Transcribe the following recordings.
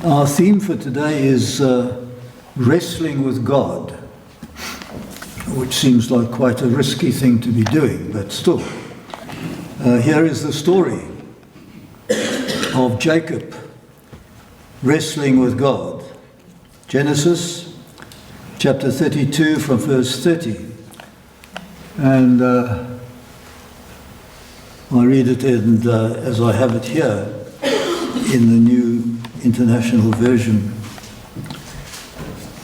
Our theme for today is wrestling with God, which seems like quite a risky thing to be doing, but still. Here is the story of Jacob wrestling with God. Genesis chapter 32 from verse 30. And I read it as I have it here in the New International Version.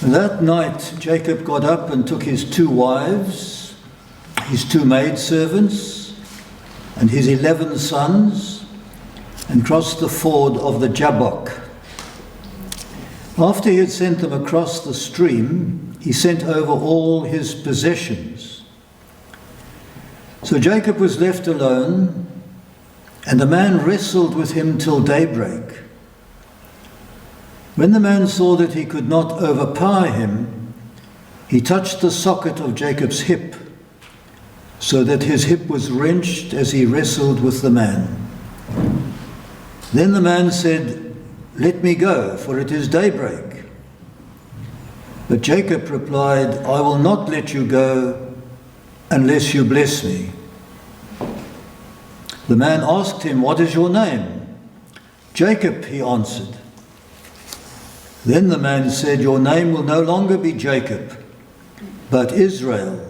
That night Jacob got up and took his 2 wives, his 2 maidservants, and his 11 sons, and crossed the ford of the Jabbok. After he had sent them across the stream, he sent over all his possessions. So Jacob was left alone, and the man wrestled with him till daybreak. When the man saw that he could not overpower him, he touched the socket of Jacob's hip, so that his hip was wrenched as he wrestled with the man. Then the man said, "Let me go, for it is daybreak." But Jacob replied, "I will not let you go unless you bless me." The man asked him, "What is your name?" "Jacob," he answered. Then the man said, "Your name will no longer be Jacob, but Israel,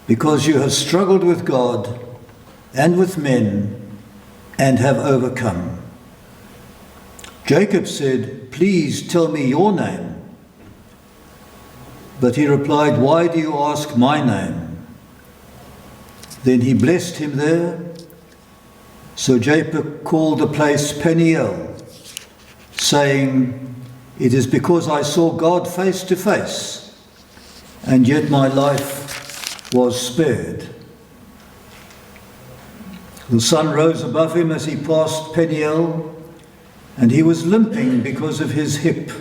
because you have struggled with God and with men and have overcome." Jacob said, "Please tell me your name." But he replied, "Why do you ask my name?" Then he blessed him there. So Jacob called the place Peniel, saying, "It is because I saw God face to face, and yet my life was spared." The sun rose above him as he passed Peniel, and he was limping because of his hip.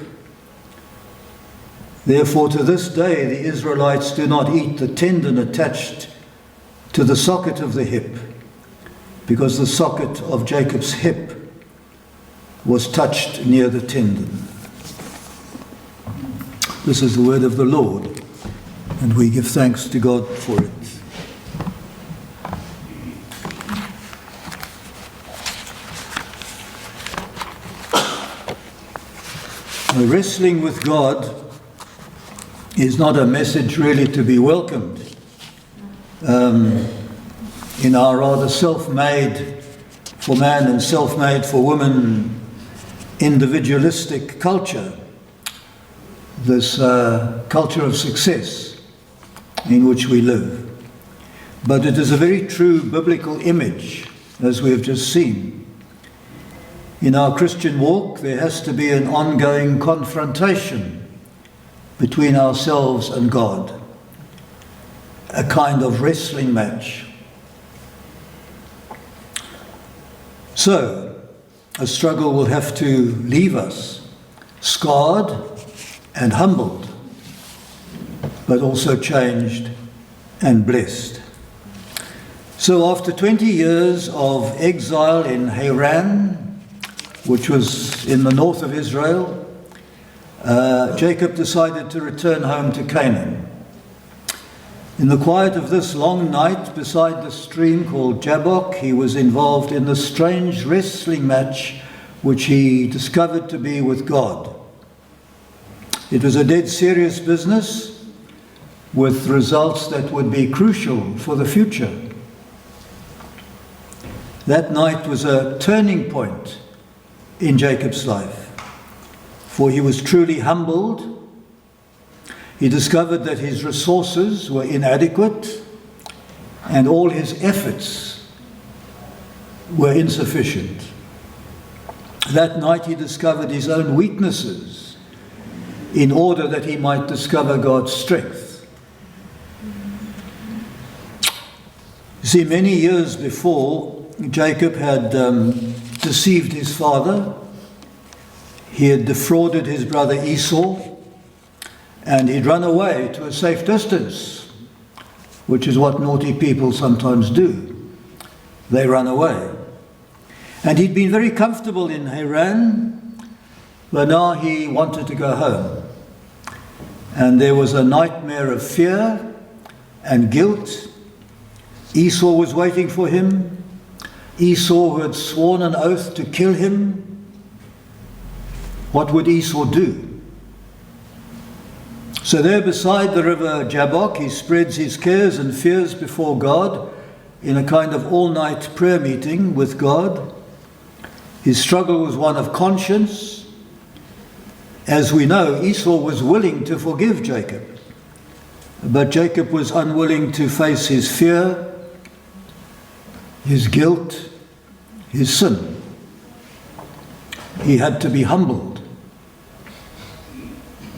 Therefore, to this day, the Israelites do not eat the tendon attached to the socket of the hip, because the socket of Jacob's hip was touched near the tendon. This is the word of the Lord, and we give thanks to God for it. Wrestling with God is not a message really to be welcomed. In our rather self-made for man and self-made for woman individualistic culture, this culture of success in which we live. But it is a very true biblical image, as we have just seen. In our Christian walk, there has to be an ongoing confrontation between ourselves and God, a kind of wrestling match. So, a struggle will have to leave us scarred and humbled, but also changed and blessed. So after 20 years of exile in Haran, which was in the north of Israel, Jacob decided to return home to Canaan. In the quiet of this long night beside the stream called Jabbok, he was involved in the strange wrestling match which he discovered to be with God. It was a dead serious business with results that would be crucial for the future. That night was a turning point in Jacob's life, for he was truly humbled. He discovered that his resources were inadequate and all his efforts were insufficient. That night he discovered his own weaknesses in order that he might discover God's strength. You see, many years before, Jacob had deceived his father. He had defrauded his brother Esau, and he'd run away to a safe distance, which is what naughty people sometimes do. They run away. And he'd been very comfortable in Haran, But now he wanted to go home. And there was a nightmare of fear and guilt. Esau was waiting for him. Esau, who had sworn an oath to kill him. What would Esau do? So there beside the river Jabbok, he spreads his cares and fears before God in a kind of all-night prayer meeting with God. His struggle was one of conscience. As we know, Esau was willing to forgive Jacob, but Jacob was unwilling to face his fear, his guilt, his sin. He had to be humbled.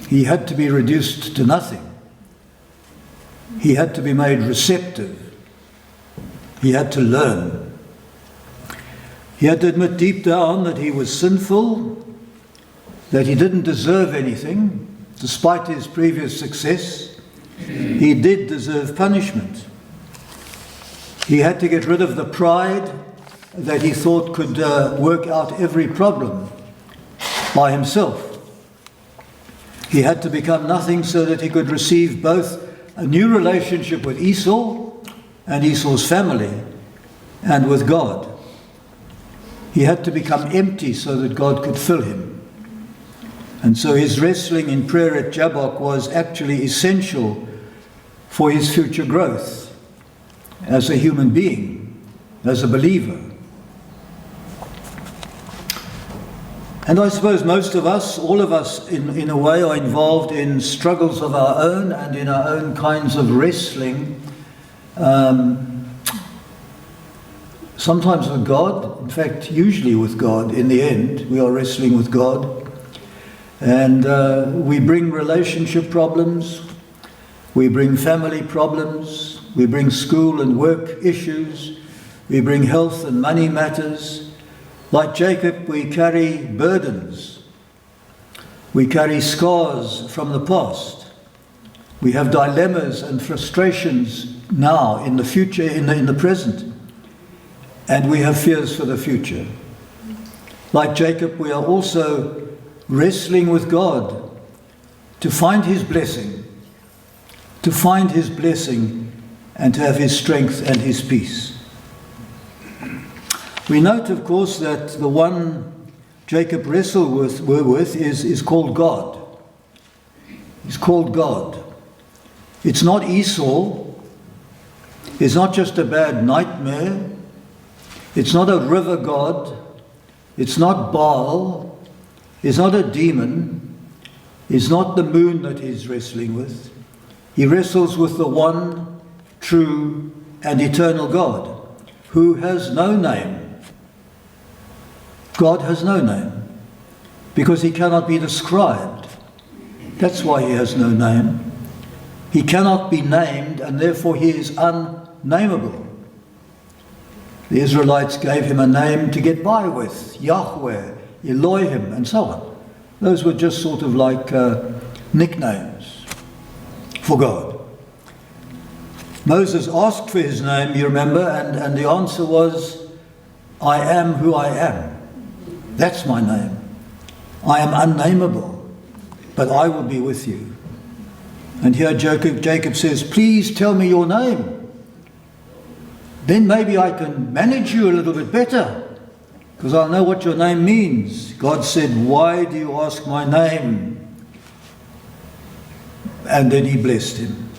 He had to be reduced to nothing. He had to be made receptive. He had to learn. He had to admit deep down that he was sinful, that he didn't deserve anything, despite his previous success. He did deserve punishment. He had to get rid of the pride that he thought could work out every problem by himself. He had to become nothing so that he could receive both a new relationship with Esau and Esau's family and with God. He had to become empty so that God could fill him. And so his wrestling in prayer at Jabbok was actually essential for his future growth as a human being, as a believer. And I suppose most of us, all of us in a way, are involved in struggles of our own and in our own kinds of wrestling. Sometimes with God, in fact, usually with God. In the end, we are wrestling with God. And we bring relationship problems, we bring family problems, we bring school and work issues, we bring health and money matters. Like Jacob, we carry burdens. We carry scars from the past. We have dilemmas and frustrations now, in the future, in the present. And we have fears for the future. Like Jacob, we are also wrestling with God to find his blessing, and to have his strength and his peace. We note, of course, that the one Jacob wrestled with is called God. He's called God. It's not Esau. It's not just a bad nightmare. It's not a river god. It's not Baal. It's not a demon. It's not the moon that he's wrestling with. He wrestles with the one true and eternal God, who has no name. God has no name, because he cannot be described. That's why he has no name. He cannot be named, and therefore he is unnameable. The Israelites gave him a name to get by with, Yahweh, Elohim, and so on. Those were just sort of like nicknames for God. Moses asked for his name, you remember, and the answer was, I am who I am. That's my name. I am unnameable, but I will be with you. And here Jacob says, please tell me your name. Then maybe I can manage you a little bit better, because I'll know what your name means. God said, why do you ask my name? And then he blessed him.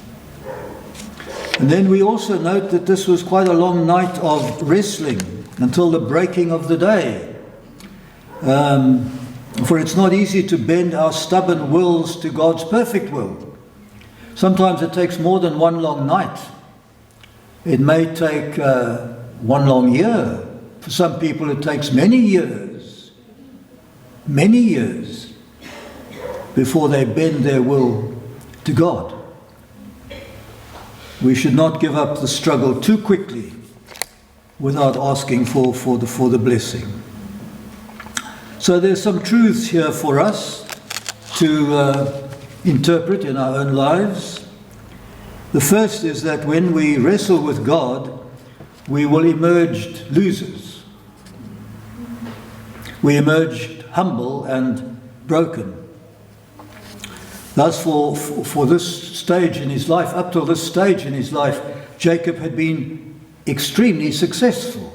And then we also note that this was quite a long night of wrestling until the breaking of the day. For it's not easy to bend our stubborn wills to God's perfect will. Sometimes it takes more than one long night. It may take one long year. For some people it takes many years before they bend their will to God. We should not give up the struggle too quickly without asking for the blessing. So there's some truths here for us to interpret in our own lives. The first is that when we wrestle with God, we will emerge losers. We emerge humble and broken. Thus, for this stage in his life, up till this stage in his life, Jacob had been extremely successful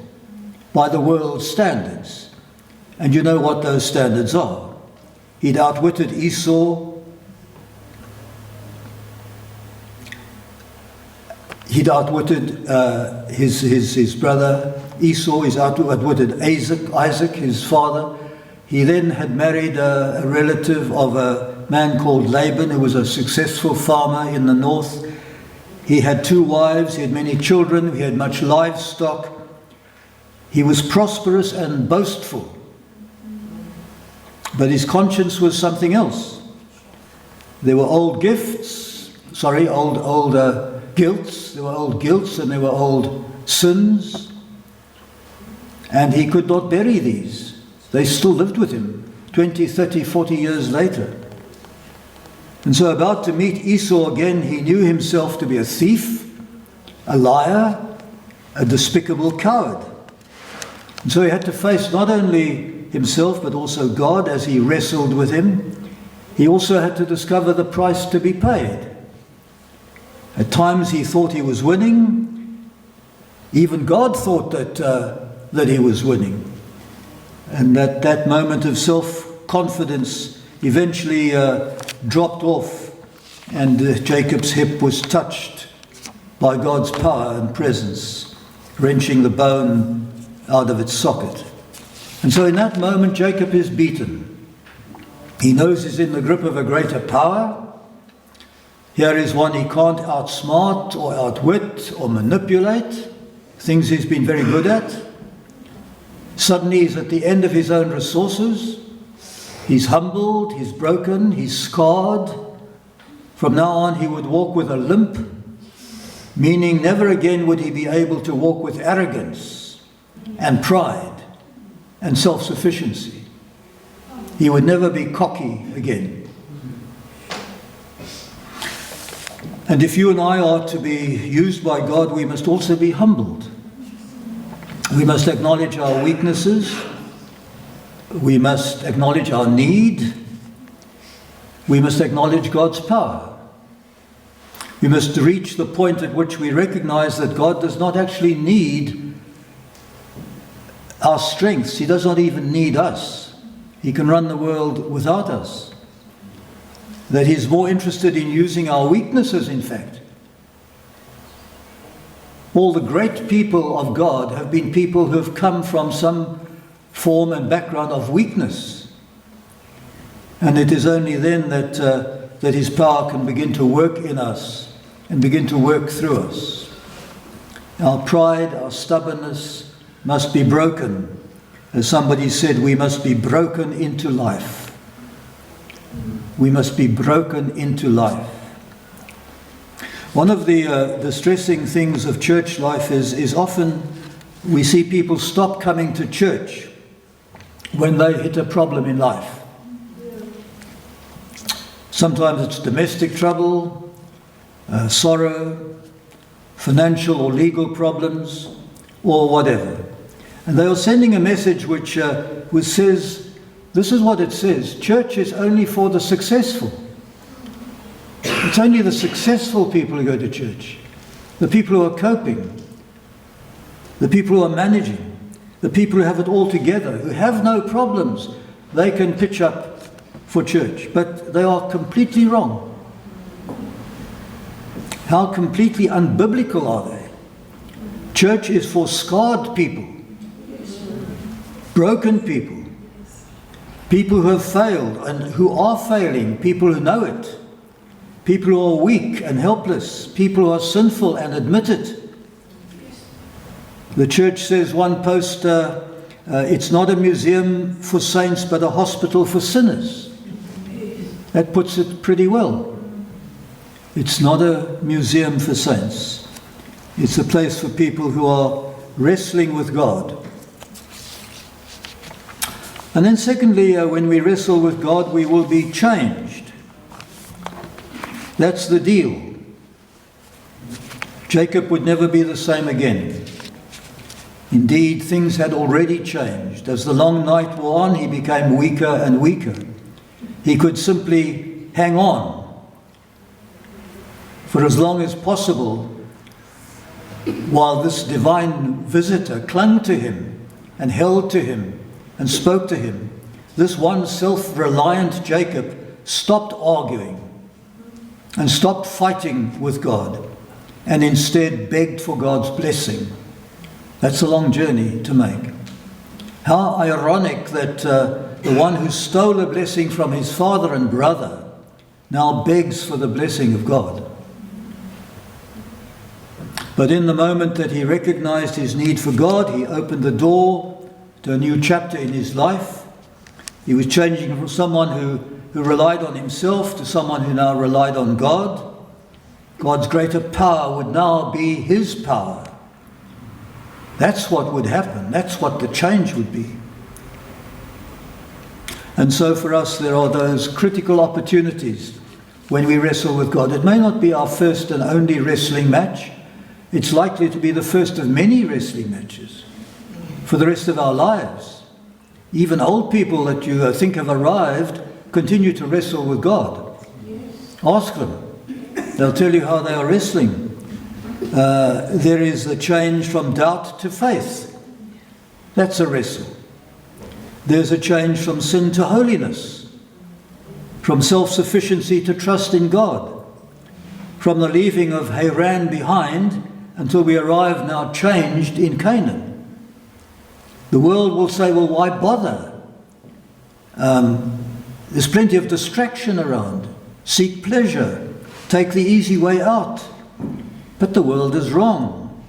by the world's standards. And you know what those standards are. He'd outwitted Esau. He'd outwitted his brother Esau. He's outwitted Isaac, his father. He then had married a relative of a man called Laban, who was a successful farmer in the north. He had 2 wives, he had many children, he had much livestock. He was prosperous and boastful. But his conscience was something else. There were old guilts, there were old guilts and there were old sins. And he could not bury these. They still lived with him 20, 30, 40 years later. And so about to meet Esau again, he knew himself to be a thief, a liar, a despicable coward. And so he had to face not only himself but also God as he wrestled with him. He also had to discover the price to be paid. At times he thought he was winning. Even God thought that he was winning. And that moment of self-confidence eventually dropped off, and Jacob's hip was touched by God's power and presence, wrenching the bone out of its socket. And so in that moment, Jacob is beaten. He knows he's in the grip of a greater power. Here is one he can't outsmart or outwit or manipulate, things he's been very good at. Suddenly he's at the end of his own resources. He's humbled, he's broken, he's scarred. From now on he would walk with a limp, meaning never again would he be able to walk with arrogance and pride and self-sufficiency. He would never be cocky again. And if you and I are to be used by God, we must also be humbled. We must acknowledge our weaknesses. We must acknowledge our need. We must acknowledge God's power. We must reach the point at which we recognize that God does not actually need our strengths. He does not even need us. He can run the world without us. That He's more interested in using our weaknesses, in fact. All the great people of God have been people who have come from some form and background of weakness. And it is only then that His power can begin to work in us and begin to work through us. Our pride, our stubbornness must be broken. As somebody said, we must be broken into life. We must be broken into life. One of the distressing things of church life is often we see people stop coming to church when they hit a problem in life. Sometimes it's domestic trouble, sorrow, financial or legal problems, or whatever. And they are sending a message which says, this is what it says: church is only for the successful. It's only the successful people who go to church. The people who are coping. The people who are managing. The people who have it all together, who have no problems, they can pitch up for church. But they are completely wrong. How completely unbiblical are they? Church is for scarred people. Broken people. People who have failed and who are failing. People who know it. People who are weak and helpless. People who are sinful and admit it. The church says, one poster, it's not a museum for saints but a hospital for sinners. That puts it pretty well. It's not a museum for saints. It's a place for people who are wrestling with God. And then secondly, when we wrestle with God, we will be changed. That's the deal. Jacob would never be the same again. Indeed, things had already changed. As the long night wore on, he became weaker and weaker. He could simply hang on for as long as possible while this divine visitor clung to him and held to him and spoke to him. This one self-reliant Jacob stopped arguing and stopped fighting with God and instead begged for God's blessing. That's a long journey to make. How ironic that the one who stole a blessing from his father and brother now begs for the blessing of God. But in the moment that he recognized his need for God, he opened the door to a new chapter in his life. He was changing from someone who relied on himself to someone who now relied on God. God's greater power would now be his power. That's what would happen. That's what the change would be. And so for us, there are those critical opportunities when we wrestle with God. It may not be our first and only wrestling match. It's likely to be the first of many wrestling matches for the rest of our lives. Even old people that you think have arrived continue to wrestle with God. Ask them. They'll tell you how they are wrestling. There is a change from doubt to faith. That's a wrestle. There's a change from sin to holiness, from self-sufficiency to trust in God, from the leaving of Haran behind until we arrive now changed in Canaan. The world will say, well, why bother? There's plenty of distraction around. Seek pleasure. Take the easy way out. But the world is wrong.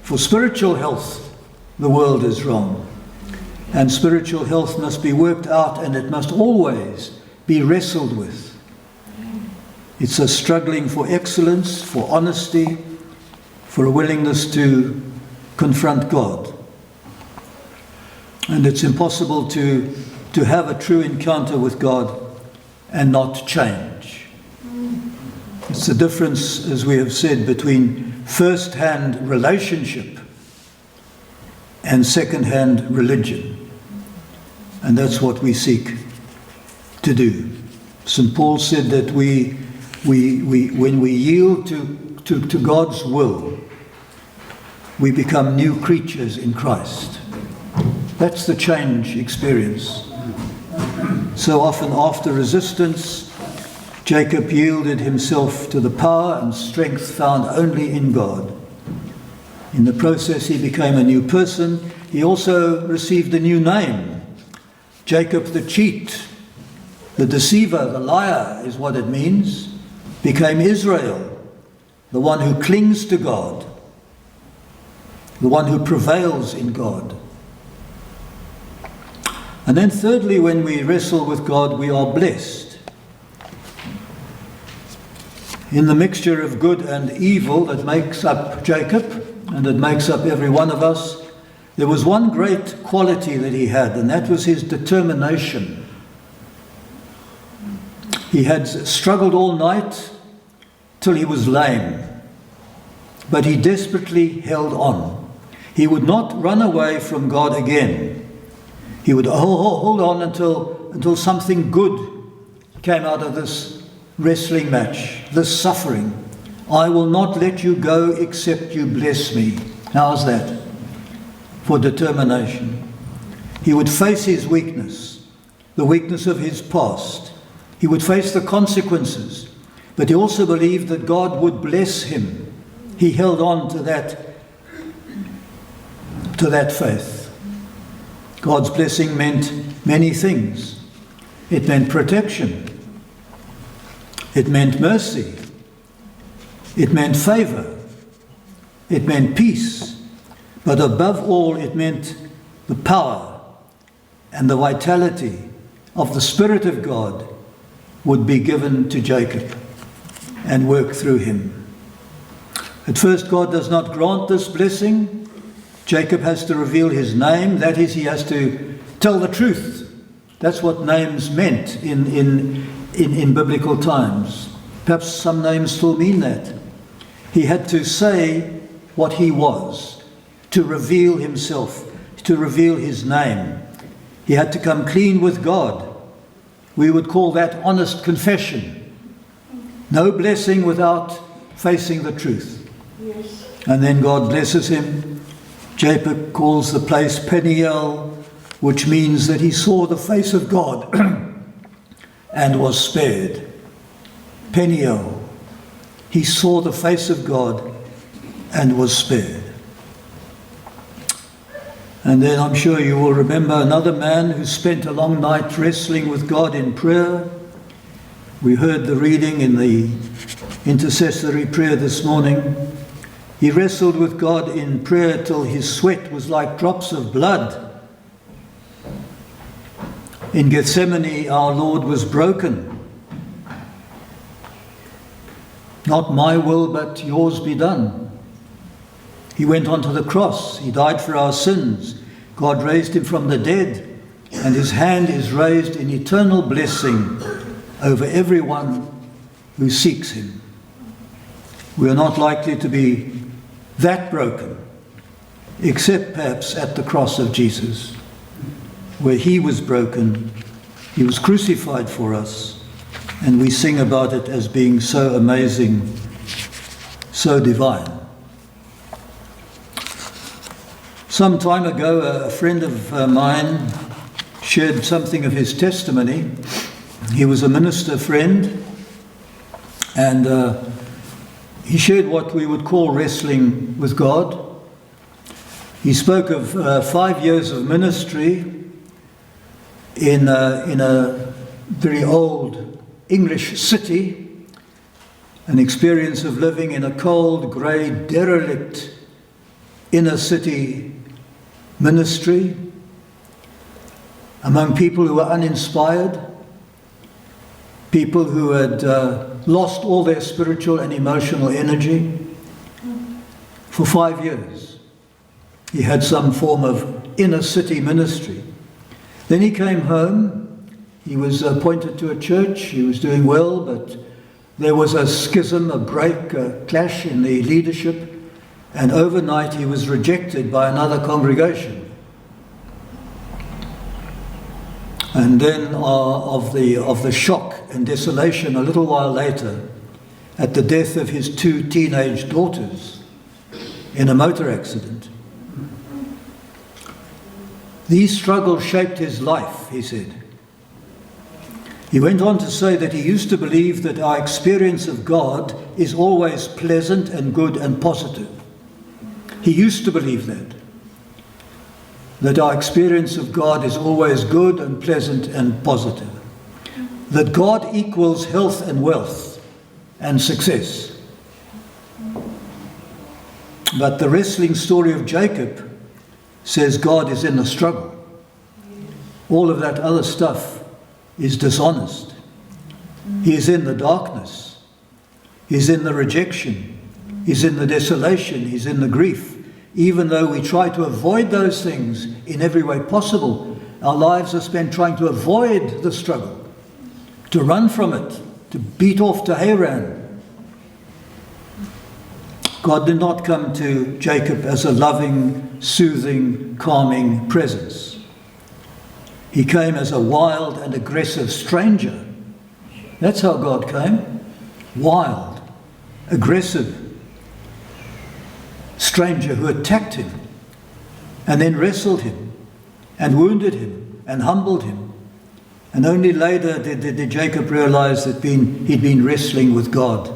For spiritual health, the world is wrong. And spiritual health must be worked out, and it must always be wrestled with. It's a struggling for excellence, for honesty, for a willingness to confront God. And it's impossible to have a true encounter with God and not change. It's the difference, as we have said, between first-hand relationship and second-hand religion. And that's what we seek to do. St. Paul said that when we yield to God's will, we become new creatures in Christ. That's the change experience. So often after resistance, Jacob yielded himself to the power and strength found only in God. In the process, he became a new person. He also received a new name. Jacob the cheat, the deceiver, the liar is what it means, became Israel, the one who clings to God, the one who prevails in God. And then thirdly, when we wrestle with God, we are blessed. In the mixture of good and evil that makes up Jacob and that makes up every one of us, there was one great quality that he had, and that was his determination. He had struggled all night till he was lame, but he desperately held on. He would not run away from God again. He would hold on until something good came out of this wrestling match, this suffering. I will not let you go except you bless me. How's that? For determination. He would face his weakness, the weakness of his past. He would face the consequences, but he also believed that God would bless him. He held on to that faith. God's blessing meant many things. It meant protection. It meant mercy. It meant favor. It meant peace. But above all, it meant the power and the vitality of the Spirit of God would be given to Jacob and work through him. At first, God does not grant this blessing. Jacob has to reveal his name. That is, he has to tell the truth. That's what names meant in biblical times. Perhaps some names still mean that. He had to say what he was, to reveal himself, to reveal his name. He had to come clean with God we would call that honest confession. No blessing without facing the truth. Yes. And then God blesses him. Jacob calls the place Peniel, which means that he saw the face of God and was spared. Peniel. He saw the face of God and was spared. And then I'm sure you will remember another man who spent a long night wrestling with God in prayer. We heard the reading in the intercessory prayer this morning. He wrestled with God in prayer till his sweat was like drops of blood. In Gethsemane, our Lord was broken. Not my will, but yours be done. He went onto the cross. He died for our sins. God raised him from the dead, and his hand is raised in eternal blessing over everyone who seeks him. We are not likely to be that broken, except perhaps at the cross of Jesus, where he was broken. He was crucified for us, and we sing about it as being so amazing, so divine. Some time ago, a friend of mine shared something of his testimony. He was a minister friend, and he shared what we would call wrestling with God. He spoke of 5 years of ministry in a very old English city, an experience of living in a cold, grey, derelict inner city ministry among people who were uninspired, people who had lost all their spiritual and emotional energy. For 5 years, he had some form of inner city ministry. Then he came home. He was appointed to a church. He was doing well, but there was a schism, a break, a clash in the leadership, and overnight he was rejected by another congregation. And then of the shock and desolation a little while later, at the death of his 2 teenage daughters in a motor accident. These struggles shaped his life, he said. He went on to say that he used to believe that our experience of God is always pleasant and good and positive. He used to believe that our experience of God is always good and pleasant and positive. That God equals health and wealth and success. But the wrestling story of Jacob says God is in the struggle. All of that other stuff is dishonest. He is in the darkness. He's in the rejection. He's in the desolation. He's in the grief. Even though we try to avoid those things in every way possible, our lives are spent trying to avoid the struggle, to run from it, to beat off to Haran. God did not come to Jacob as a loving, soothing, calming presence. He came as a wild and aggressive stranger. That's how God came. Wild, aggressive stranger who attacked him and then wrestled him and wounded him and humbled him. And only later did Jacob realize that he'd been wrestling with God.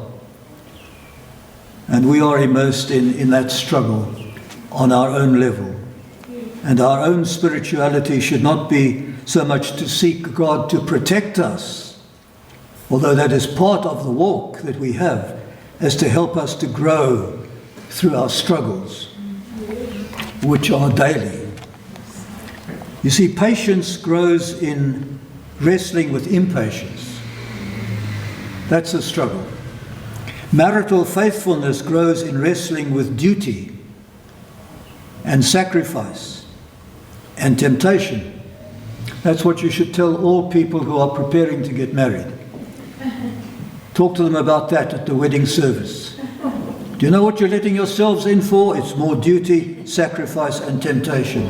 And we are immersed in that struggle on our own level. And our own spirituality should not be so much to seek God to protect us, although that is part of the walk that we have, as to help us to grow through our struggles, which are daily. You see, patience grows in wrestling with impatience. That's a struggle. Marital faithfulness grows in wrestling with duty and sacrifice and temptation. That's what you should tell all people who are preparing to get married. Talk to them about that at the wedding service. Do you know what you're letting yourselves in for? It's more duty, sacrifice, and temptation.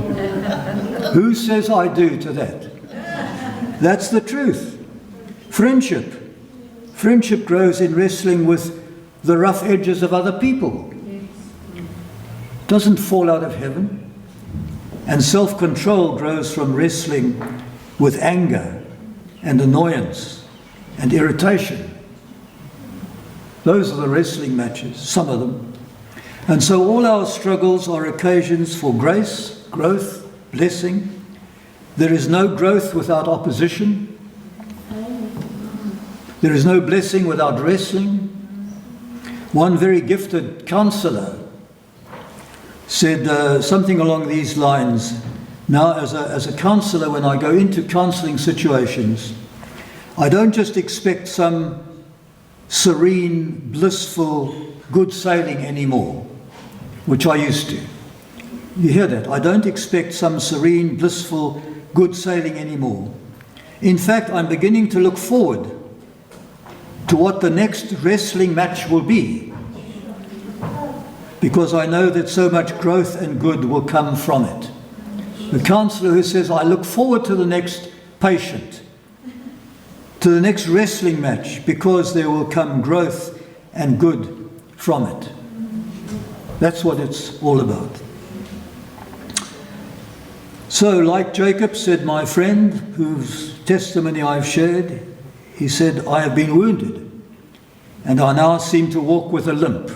Who says I do to that? That's the truth. Friendship. Friendship grows in wrestling with the rough edges of other people. Doesn't fall out of heaven. And self-control grows from wrestling with anger and annoyance and irritation. Those are the wrestling matches, some of them. And so all our struggles are occasions for grace, growth, blessing. There is no growth without opposition. There is no blessing without wrestling. One very gifted counselor said something along these lines. Now, as a counselor, when I go into counseling situations, I don't just expect some serene, blissful, good sailing anymore, which I used to. You hear that? I don't expect some serene, blissful, good sailing anymore. In fact, I'm beginning to look forward to what the next wrestling match will be, because I know that so much growth and good will come from it. The counselor who says, I look forward to the next patient, to the next wrestling match, because there will come growth and good from it. That's what it's all about. So, like Jacob said, my friend, whose testimony I've shared, he said, I have been wounded, and I now seem to walk with a limp.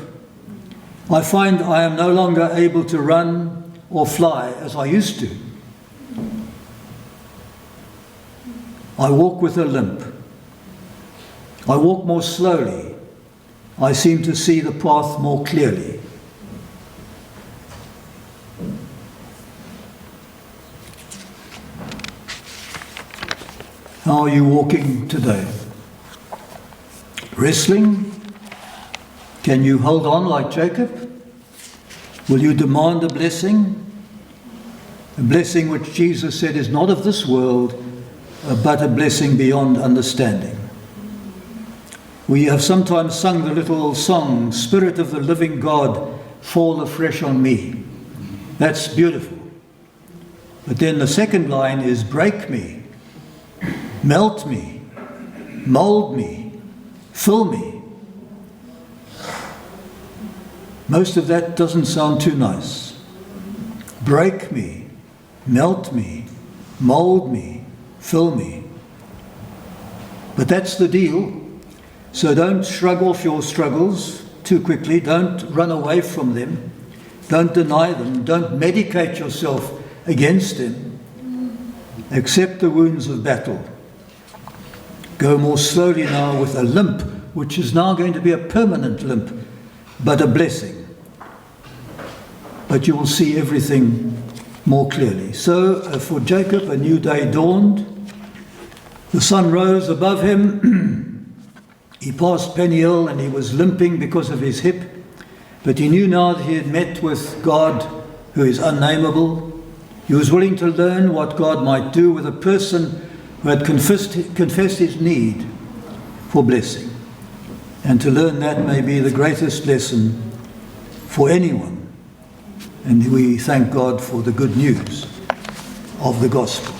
I find I am no longer able to run or fly as I used to. I walk with a limp. I walk more slowly. I seem to see the path more clearly. How are you walking today? Wrestling? Can you hold on like Jacob? Will you demand a blessing? A blessing which Jesus said is not of this world, but a blessing beyond understanding. We have sometimes sung the little song, Spirit of the living God, fall afresh on me. That's beautiful. But then the second line is, break me, melt me, mold me, fill me. Most of that doesn't sound too nice. Break me, melt me, mold me, fill me. But that's the deal. So don't shrug off your struggles too quickly. Don't run away from them. Don't deny them. Don't medicate yourself against them. Accept the wounds of battle. Go more slowly now with a limp, which is now going to be a permanent limp, but a blessing. But you will see everything more clearly. So for Jacob, a new day dawned. The sun rose above him. He passed Peniel and he was limping because of his hip. But he knew now that he had met with God who is unnameable. He was willing to learn what God might do with a person who had confessed his need for blessing. And to learn that may be the greatest lesson for anyone. And we thank God for the good news of the gospel.